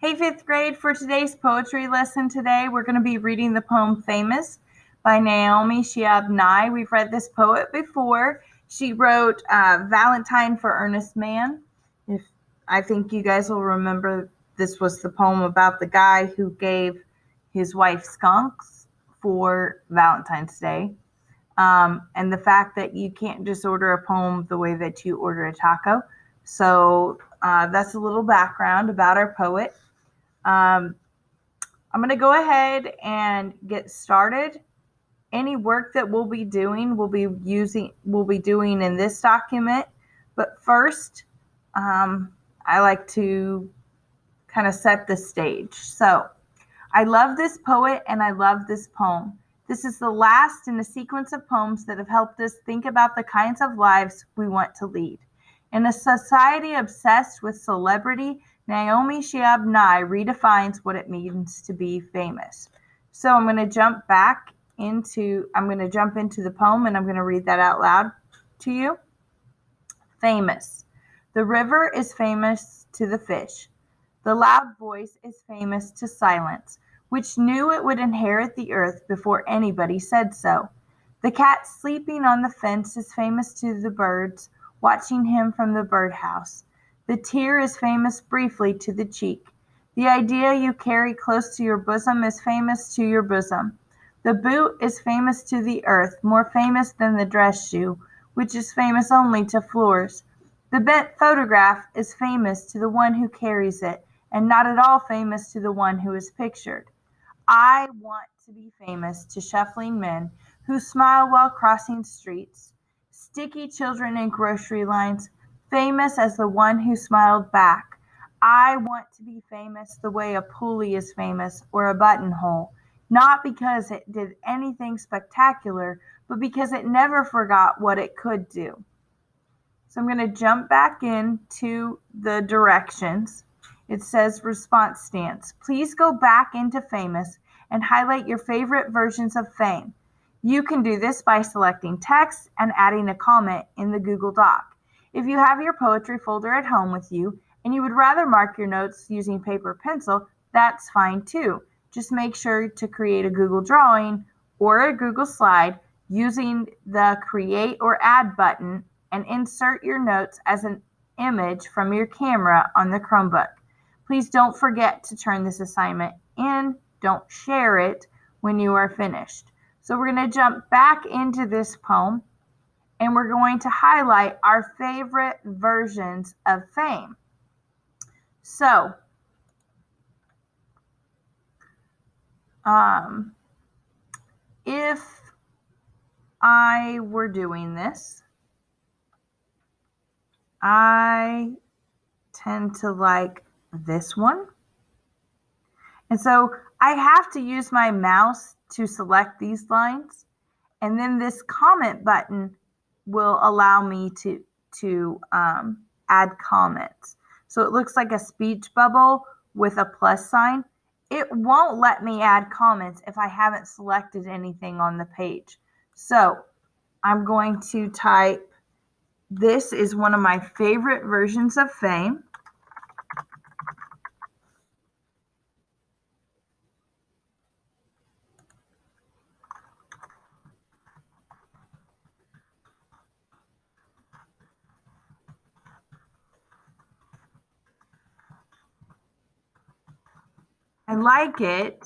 Hey, fifth grade, for today's poetry lesson today, we're going to be reading the poem Famous by Naomi Shihab Nye. We've read this poet before. She wrote Valentine for Earnest Man. I think you guys will remember this was the poem about the guy who gave his wife skunks for Valentine's Day. And the fact that you can't just order a poem the way that you order a taco. So that's a little background about our poet. I'm going to go ahead and get started. Any work that we'll be doing, we'll be doing in this document. But first, I like to kind of set the stage. So I love this poet and I love this poem. This is the last in a sequence of poems that have helped us think about the kinds of lives we want to lead. In a society obsessed with celebrity, Naomi Shihab Nye redefines what it means to be famous. So I'm going to jump into the poem and I'm going to read that out loud to you. Famous. The river is famous to the fish. The loud voice is famous to silence, which knew it would inherit the earth before anybody said so. The cat sleeping on the fence is famous to the birds, watching him from the birdhouse. The tear is famous briefly to the cheek. The idea you carry close to your bosom is famous to your bosom. The boot is famous to the earth, more famous than the dress shoe, which is famous only to floors. The bent photograph is famous to the one who carries it, and not at all famous to the one who is pictured. I want to be famous to shuffling men who smile while crossing streets, sticky children in grocery lines, famous as the one who smiled back. I want to be famous the way a pulley is famous or a buttonhole, not because it did anything spectacular, but because it never forgot what it could do. So I'm going to jump back into the directions. It says response stance. Please go back into Famous and highlight your favorite versions of fame. You can do this by selecting text and adding a comment in the Google Doc. If you have your poetry folder at home with you and you would rather mark your notes using paper or pencil, that's fine too. Just make sure to create a Google drawing or a Google slide using the Create or Add button and insert your notes as an image from your camera on the Chromebook. Please don't forget to turn this assignment in. Don't share it when you are finished. So we're going to jump back into this poem and we're going to highlight our favorite versions of fame. So, if I were doing this, I tend to like this one. And so I have to use my mouse to select these lines. And then this comment button will allow me to add comments. So it looks like a speech bubble with a plus sign. It won't let me add comments if I haven't selected anything on the page. So I'm going to type, this is one of my favorite versions of fame. I like it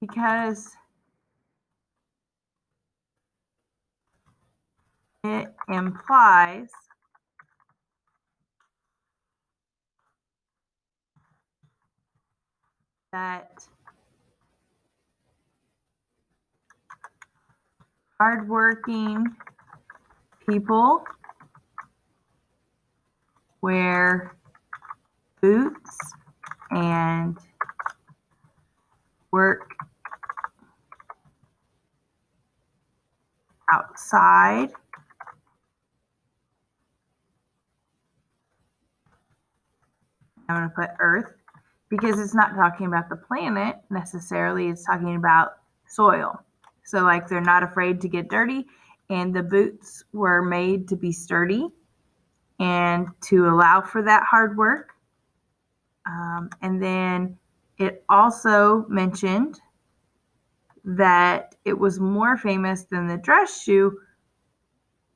because it implies that hardworking people wear boots and work outside. I'm going to put earth because it's not talking about the planet necessarily. It's talking about soil. So like they're not afraid to get dirty, and the boots were made to be sturdy and to allow for that hard work. And then it also mentioned that it was more famous than the dress shoe,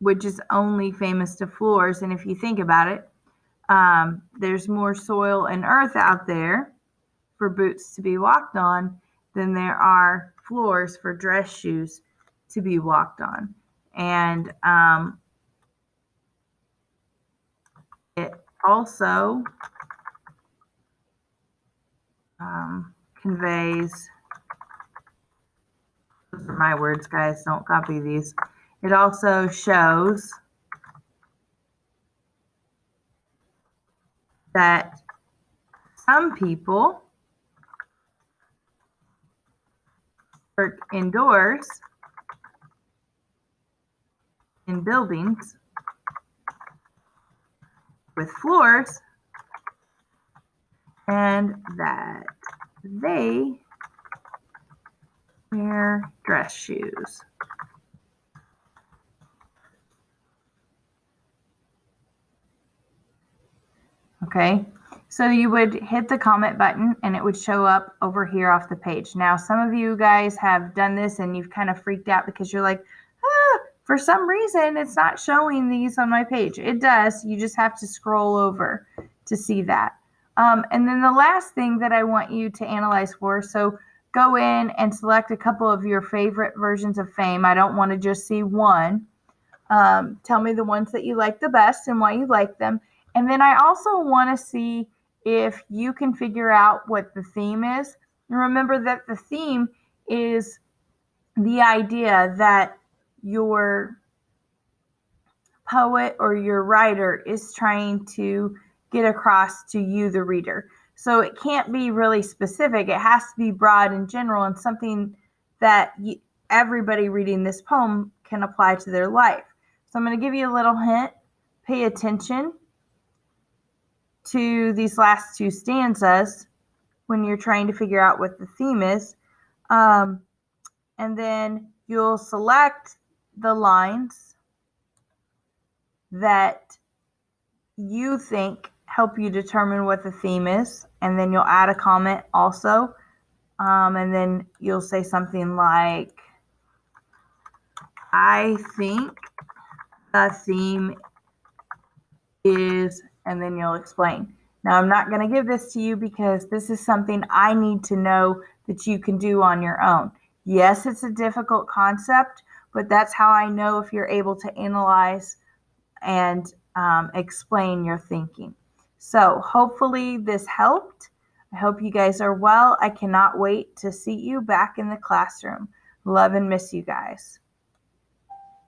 which is only famous to floors. And if you think about it, there's more soil and earth out there for boots to be walked on than there are floors for dress shoes to be walked on. And it also conveys, those are my words, guys, don't copy these. It also shows that some people work indoors in buildings with floors, and that they wear dress shoes. Okay, so you would hit the comment button and it would show up over here off the page. Now, some of you guys have done this and you've kind of freaked out because you're like, for some reason, it's not showing these on my page. It does. You just have to scroll over to see that. And then the last thing that I want you to analyze for, so go in and select a couple of your favorite versions of Fame. I don't want to just see one. Tell me the ones that you like the best and why you like them. And then I also want to see if you can figure out what the theme is. And remember that the theme is the idea that your poet or your writer is trying to get across to you, the reader. So it can't be really specific. It has to be broad and general and something that everybody reading this poem can apply to their life. So I'm going to give you a little hint. Pay attention to these last two stanzas when you're trying to figure out what the theme is. And then you'll select the lines that you think help you determine what the theme is. And then you'll add a comment also. And then you'll say something like, I think the theme is, and then you'll explain. Now, I'm not going to give this to you because this is something I need to know that you can do on your own. Yes, it's a difficult concept, but that's how I know if you're able to analyze and explain your thinking. So hopefully this helped. I hope you guys are well. I cannot wait to see you back in the classroom. Love and miss you guys.